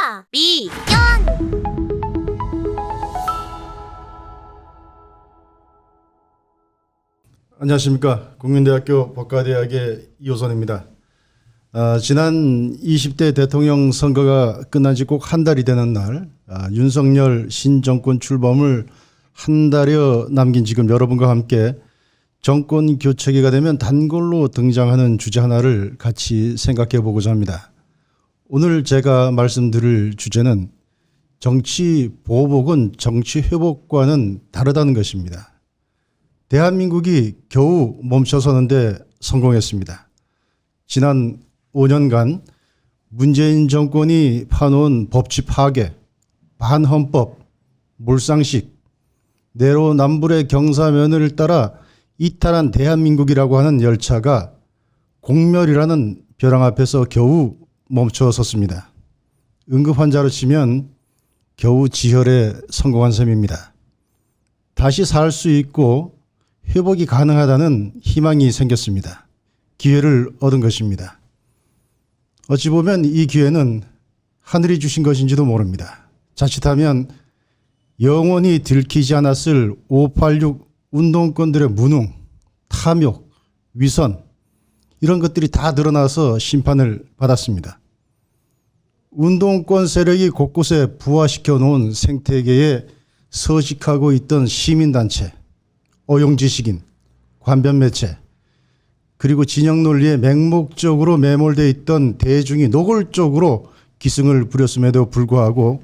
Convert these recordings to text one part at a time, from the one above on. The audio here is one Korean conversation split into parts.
미연. 안녕하십니까. 국민대학교 법과대학의 이호선입니다. 지난 20대 대통령 선거가 끝난 지 꼭 한 달이 되는 날, 윤석열 신정권 출범을 한 달여 남긴 지금 여러분과 함께 정권 교체기가 되면 단골로 등장하는 주제 하나를 같이 생각해 보고자 합니다. 오늘 제가 말씀드릴 주제는 정치 보복은 정치 회복과는 다르다는 것입니다. 대한민국이 겨우 멈춰서는데 성공했습니다. 지난 5년간 문재인 정권이 파놓은 법치 파괴, 반헌법, 몰상식, 내로남불의 경사면을 따라 이탈한 대한민국이라고 하는 열차가 공멸이라는 벼랑 앞에서 겨우 멈춰섰습니다. 응급환자로 치면 겨우 지혈에 성공한 셈입니다. 다시 살 수 있고 회복이 가능하다는 희망이 생겼습니다. 기회를 얻은 것입니다. 어찌 보면 이 기회는 하늘이 주신 것인지도 모릅니다. 자칫하면 영원히 들키지 않았을 586 운동권들의 무능, 탐욕, 위선 이런 것들이 다 드러나서 심판을 받았습니다. 운동권 세력이 곳곳에 부화시켜 놓은 생태계에 서식하고 있던 시민단체, 어용지식인, 관변매체, 그리고 진영 논리에 맹목적으로 매몰되어 있던 대중이 노골적으로 기승을 부렸음에도 불구하고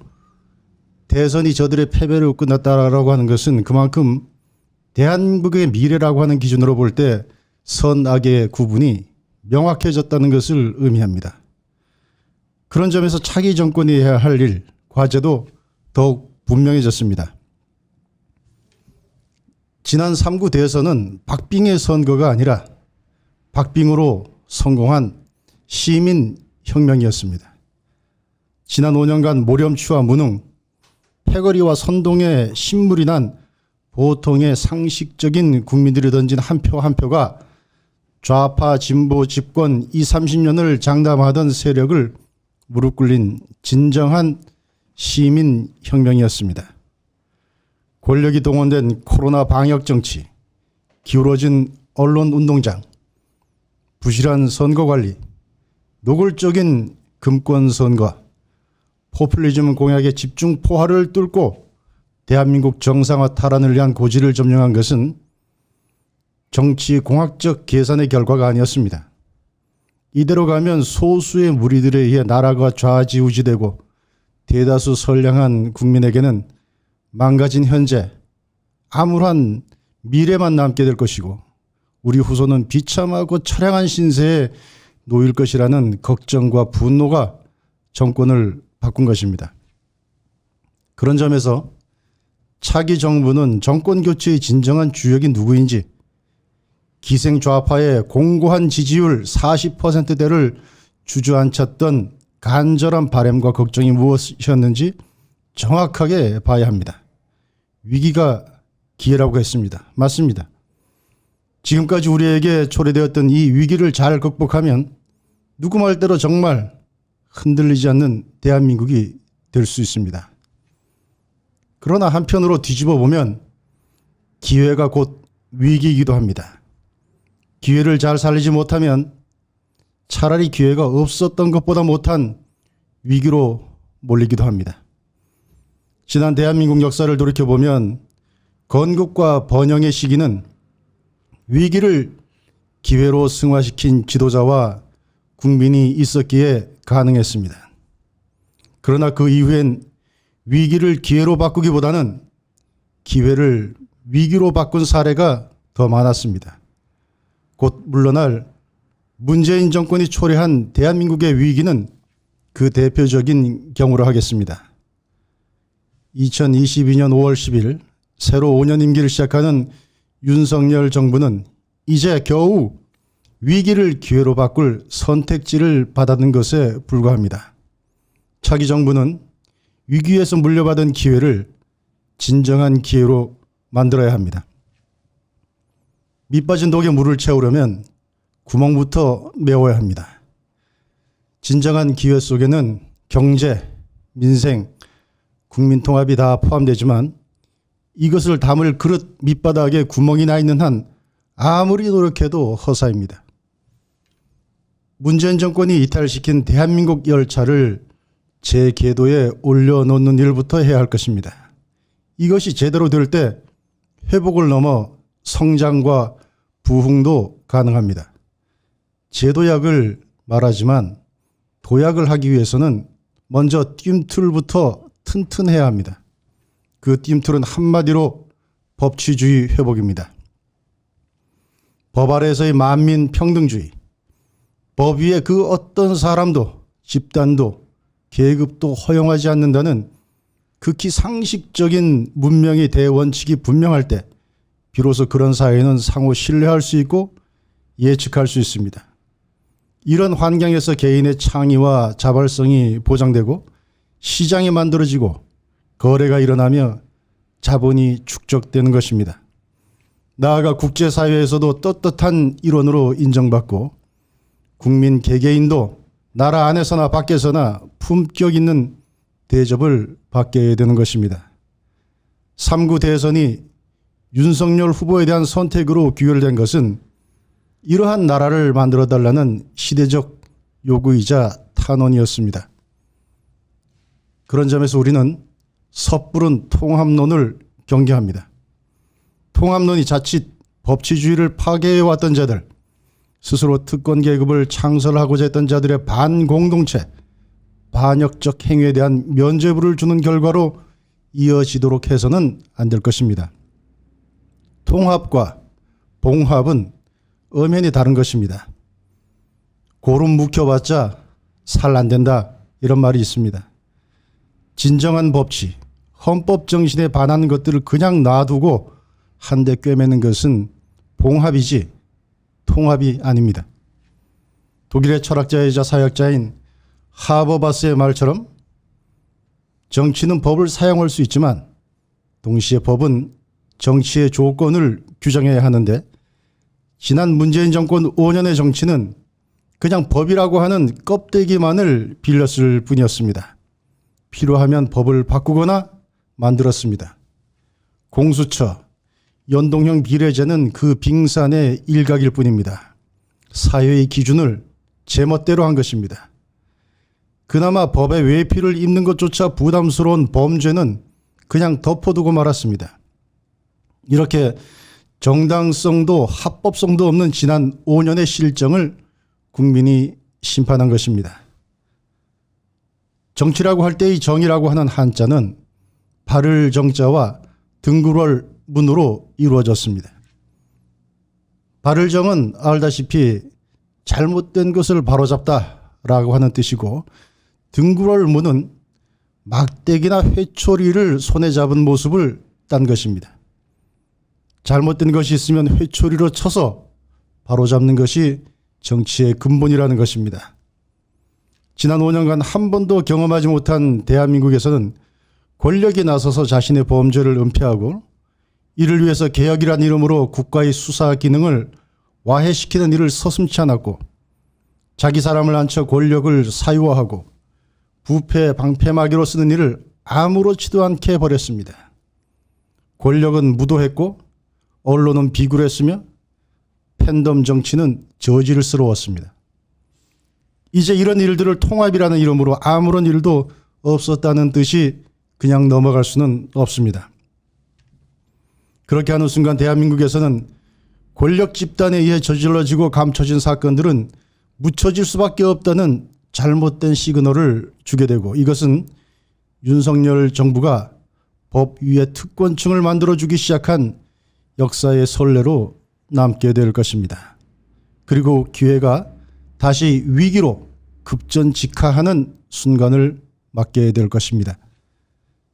대선이 저들의 패배로 끝났다라고 하는 것은 그만큼 대한민국의 미래라고 하는 기준으로 볼 때 선악의 구분이 명확해졌다는 것을 의미합니다. 그런 점에서 차기 정권이 해야 할 일, 과제도 더욱 분명해졌습니다. 지난 3구 대선은 박빙의 선거가 아니라 박빙으로 성공한 시민혁명이었습니다. 지난 5년간 모렴치와 무능, 패거리와 선동의 신물이 난 보통의 상식적인 국민들이 던진 한 표 한 표가 좌파 진보 집권 20-30년을 장담하던 세력을 무릎 꿇린 진정한 시민혁명이었습니다. 권력이 동원된 코로나 방역 정치, 기울어진 언론 운동장, 부실한 선거 관리, 노골적인 금권 선거, 포퓰리즘 공약의 집중 포화를 뚫고 대한민국 정상화 탈환을 위한 고지를 점령한 것은 정치 공학적 계산의 결과가 아니었습니다. 이대로 가면 소수의 무리들에 의해 나라가 좌지우지되고 대다수 선량한 국민에게는 망가진 현재, 암울한 미래만 남게 될 것이고 우리 후손은 비참하고 처량한 신세에 놓일 것이라는 걱정과 분노가 정권을 바꾼 것입니다. 그런 점에서 차기 정부는 정권 교체의 진정한 주역이 누구인지 기생좌파의 공고한 지지율 40%대를 주저앉혔던 간절한 바람과 걱정이 무엇이었는지 정확하게 봐야 합니다. 위기가 기회라고 했습니다. 맞습니다. 지금까지 우리에게 초래되었던 이 위기를 잘 극복하면 누구 말대로 정말 흔들리지 않는 대한민국이 될 수 있습니다. 그러나 한편으로 뒤집어 보면 기회가 곧 위기이기도 합니다. 기회를 잘 살리지 못하면 차라리 기회가 없었던 것보다 못한 위기로 몰리기도 합니다. 지난 대한민국 역사를 돌이켜보면 건국과 번영의 시기는 위기를 기회로 승화시킨 지도자와 국민이 있었기에 가능했습니다. 그러나 그 이후엔 위기를 기회로 바꾸기보다는 기회를 위기로 바꾼 사례가 더 많았습니다. 곧 물러날 문재인 정권이 초래한 대한민국의 위기는 그 대표적인 경우로 하겠습니다. 2022년 5월 10일 새로 5년 임기를 시작하는 윤석열 정부는 이제 겨우 위기를 기회로 바꿀 선택지를 받았는 것에 불과합니다. 차기 정부는 위기에서 물려받은 기회를 진정한 기회로 만들어야 합니다. 밑빠진 독에 물을 채우려면 구멍부터 메워야 합니다. 진정한 기회 속에는 경제, 민생, 국민통합이 다 포함되지만 이것을 담을 그릇 밑바닥에 구멍이 나 있는 한 아무리 노력해도 허사입니다. 문재인 정권이 이탈시킨 대한민국 열차를 제궤도에 올려놓는 일부터 해야 할 것입니다. 이것이 제대로 될 때 회복을 넘어 성장과 부흥도 가능합니다. 제도약을 말하지만 도약을 하기 위해서는 먼저 뜀틀부터 튼튼해야 합니다. 그 뜀틀은 한마디로 법치주의 회복입니다. 법 아래에서의 만민 평등주의, 법 위에 그 어떤 사람도 집단도 계급도 허용하지 않는다는 극히 상식적인 문명의 대원칙이 분명할 때 비로소 그런 사회는 상호 신뢰할 수 있고 예측할 수 있습니다. 이런 환경에서 개인의 창의와 자발성이 보장되고 시장이 만들어지고 거래가 일어나며 자본이 축적되는 것입니다. 나아가 국제사회에서도 떳떳한 일원으로 인정받고 국민 개개인도 나라 안에서나 밖에서나 품격 있는 대접을 받게 되는 것입니다. 3구 대선이 윤석열 후보에 대한 선택으로 귀결된 것은 이러한 나라를 만들어달라는 시대적 요구이자 탄원이었습니다. 그런 점에서 우리는 섣부른 통합론을 경계합니다. 통합론이 자칫 법치주의를 파괴해왔던 자들, 스스로 특권 계급을 창설하고자 했던 자들의 반공동체, 반역적 행위에 대한 면죄부를 주는 결과로 이어지도록 해서는 안 될 것입니다. 통합과 봉합은 엄연히 다른 것입니다. 고름 묵혀봤자 살 안 된다 이런 말이 있습니다. 진정한 법치, 헌법 정신에 반하는 것들을 그냥 놔두고 한데 꿰매는 것은 봉합이지 통합이 아닙니다. 독일의 철학자이자 사역자인 하버바스의 말처럼 정치는 법을 사용할 수 있지만 동시에 법은 정치의 조건을 규정해야 하는데 지난 문재인 정권 5년의 정치는 그냥 법이라고 하는 껍데기만을 빌렸을 뿐이었습니다. 필요하면 법을 바꾸거나 만들었습니다. 공수처, 연동형 비례제는 그 빙산의 일각일 뿐입니다. 사회의 기준을 제멋대로 한 것입니다. 그나마 법의 외피를 입는 것조차 부담스러운 범죄는 그냥 덮어두고 말았습니다. 이렇게 정당성도 합법성도 없는 지난 5년의 실정을 국민이 심판한 것입니다. 정치라고 할 때의 정이라고 하는 한자는 발을 정자와 등굴월 문으로 이루어졌습니다. 발을 정은 알다시피 잘못된 것을 바로잡다라고 하는 뜻이고 등굴월 문은 막대기나 회초리를 손에 잡은 모습을 딴 것입니다. 잘못된 것이 있으면 회초리로 쳐서 바로잡는 것이 정치의 근본이라는 것입니다. 지난 5년간 한 번도 경험하지 못한 대한민국에서는 권력이 나서서 자신의 범죄를 은폐하고 이를 위해서 개혁이란 이름으로 국가의 수사 기능을 와해시키는 일을 서슴지 않았고 자기 사람을 앉혀 권력을 사유화하고 부패 방패막이로 쓰는 일을 아무렇지도 않게 버렸습니다. 권력은 무도했고 언론은 비굴했으며 팬덤 정치는 저질스러웠습니다. 이제 이런 일들을 통합이라는 이름으로 아무런 일도 없었다는 듯이 그냥 넘어갈 수는 없습니다. 그렇게 하는 순간 대한민국에서는 권력 집단에 의해 저질러지고 감춰진 사건들은 묻혀질 수밖에 없다는 잘못된 시그널을 주게 되고 이것은 윤석열 정부가 법 위에 특권층을 만들어주기 시작한 역사의 선례로 남게 될 것입니다. 그리고 기회가 다시 위기로 급전직하하는 순간을 맞게 될 것입니다.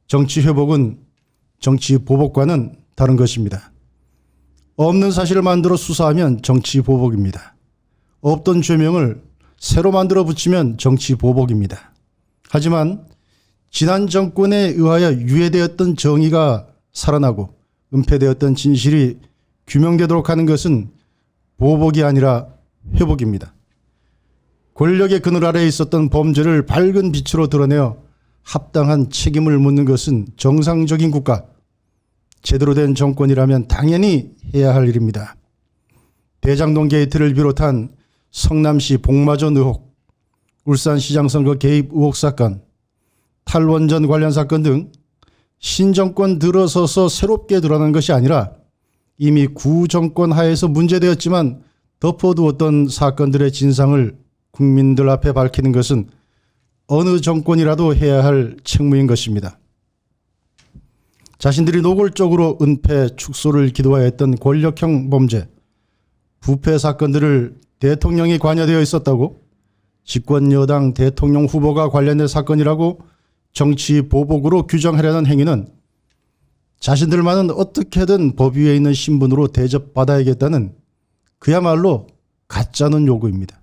정치 회복은 정치 보복과는 다른 것입니다. 없는 사실을 만들어 수사하면 정치 보복입니다. 없던 죄명을 새로 만들어 붙이면 정치 보복입니다. 하지만 지난 정권에 의하여 유예되었던 정의가 살아나고 은폐되었던 진실이 규명되도록 하는 것은 보복이 아니라 회복입니다. 권력의 그늘 아래에 있었던 범죄를 밝은 빛으로 드러내어 합당한 책임을 묻는 것은 정상적인 국가, 제대로 된 정권이라면 당연히 해야 할 일입니다. 대장동 게이트를 비롯한 성남시 복마전 의혹, 울산시장 선거 개입 의혹 사건, 탈원전 관련 사건 등 신정권 들어서서 새롭게 드러난 것이 아니라 이미 구정권 하에서 문제되었지만 덮어두었던 사건들의 진상을 국민들 앞에 밝히는 것은 어느 정권이라도 해야 할 책무인 것입니다. 자신들이 노골적으로 은폐, 축소를 기도하였던 권력형 범죄, 부패 사건들을 대통령이 관여되어 있었다고, 집권 여당 대통령 후보가 관련된 사건이라고 정치 보복으로 규정하려는 행위는 자신들만은 어떻게든 법 위에 있는 신분으로 대접받아야겠다는 그야말로 가짜는 요구입니다.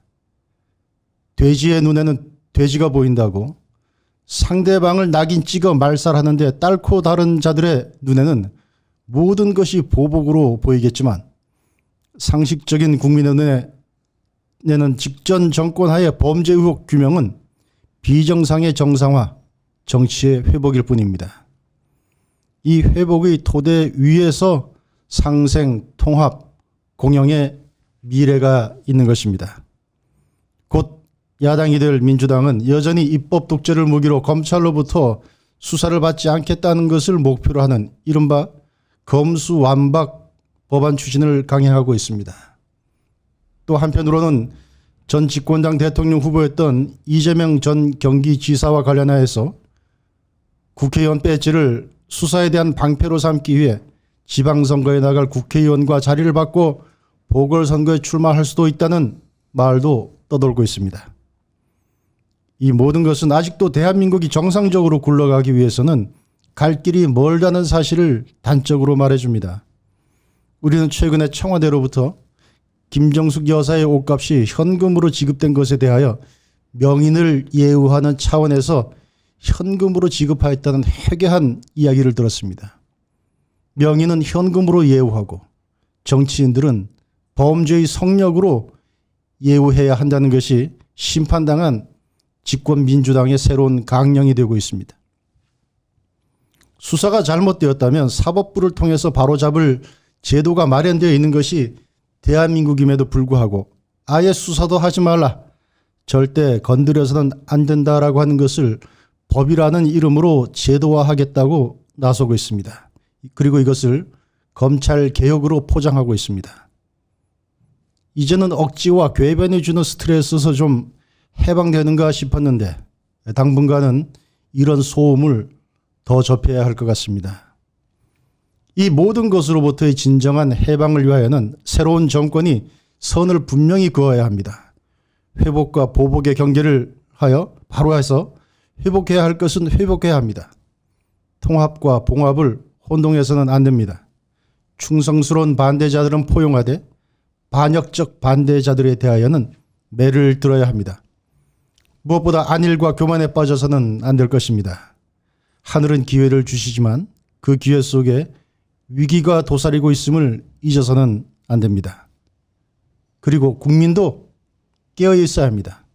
돼지의 눈에는 돼지가 보인다고 상대방을 낙인 찍어 말살하는데 딸코 다른 자들의 눈에는 모든 것이 보복으로 보이겠지만 상식적인 국민의 눈에는 직전 정권 하에 범죄 의혹 규명은 비정상의 정상화, 정치의 회복일 뿐입니다. 이 회복의 토대 위에서 상생, 통합, 공영의 미래가 있는 것입니다. 곧 야당이 될 민주당은 여전히 입법 독재를 무기로 검찰로부터 수사를 받지 않겠다는 것을 목표로 하는 이른바 검수완박 법안 추진을 강행하고 있습니다. 또 한편으로는 전 집권당 대통령 후보였던 이재명 전 경기지사와 관련하여서 국회의원 배지를 수사에 대한 방패로 삼기 위해 지방선거에 나갈 국회의원과 자리를 받고 보궐선거에 출마할 수도 있다는 말도 떠돌고 있습니다. 이 모든 것은 아직도 대한민국이 정상적으로 굴러가기 위해서는 갈 길이 멀다는 사실을 단적으로 말해줍니다. 우리는 최근에 청와대로부터 김정숙 여사의 옷값이 현금으로 지급된 것에 대하여 명인을 예우하는 차원에서 현금으로 지급하였다는 회개한 이야기를 들었습니다. 명인은 현금으로 예우하고 정치인들은 범죄의 성역으로 예우해야 한다는 것이 심판당한 집권 민주당의 새로운 강령이 되고 있습니다. 수사가 잘못되었다면 사법부를 통해서 바로잡을 제도가 마련되어 있는 것이 대한민국임에도 불구하고 아예 수사도 하지 말라, 절대 건드려서는 안 된다라고 하는 것을 법이라는 이름으로 제도화하겠다고 나서고 있습니다. 그리고 이것을 검찰 개혁으로 포장하고 있습니다. 이제는 억지와 궤변이 주는 스트레스에서 좀 해방되는가 싶었는데 당분간은 이런 소음을 더 접해야 할 것 같습니다. 이 모든 것으로부터의 진정한 해방을 위하여는 새로운 정권이 선을 분명히 그어야 합니다. 회복과 보복의 경계를 하여 바로 해서 회복해야 할 것은 회복해야 합니다. 통합과 봉합을 혼동해서는 안 됩니다. 충성스러운 반대자들은 포용하되 반역적 반대자들에 대하여는 매를 들어야 합니다. 무엇보다 안일과 교만에 빠져서는 안 될 것입니다. 하늘은 기회를 주시지만 그 기회 속에 위기가 도사리고 있음을 잊어서는 안 됩니다. 그리고 국민도 깨어 있어야 합니다.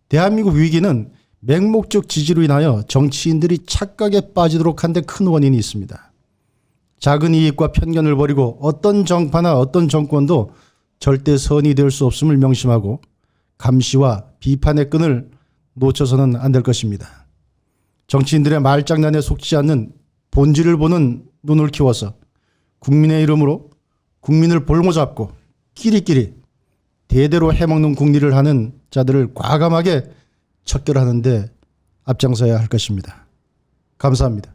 대한민국 위기는 맹목적 지지로 인하여 정치인들이 착각에 빠지도록 한 데 큰 원인이 있습니다. 작은 이익과 편견을 버리고 어떤 정파나 어떤 정권도 절대 선이 될 수 없음을 명심하고 감시와 비판의 끈을 놓쳐서는 안 될 것입니다. 정치인들의 말장난에 속지 않는 본질을 보는 눈을 키워서 국민의 이름으로 국민을 볼모잡고 끼리끼리 대대로 해먹는 국리를 하는 자들을 과감하게 척결하는 데 앞장서야 할 것입니다. 감사합니다.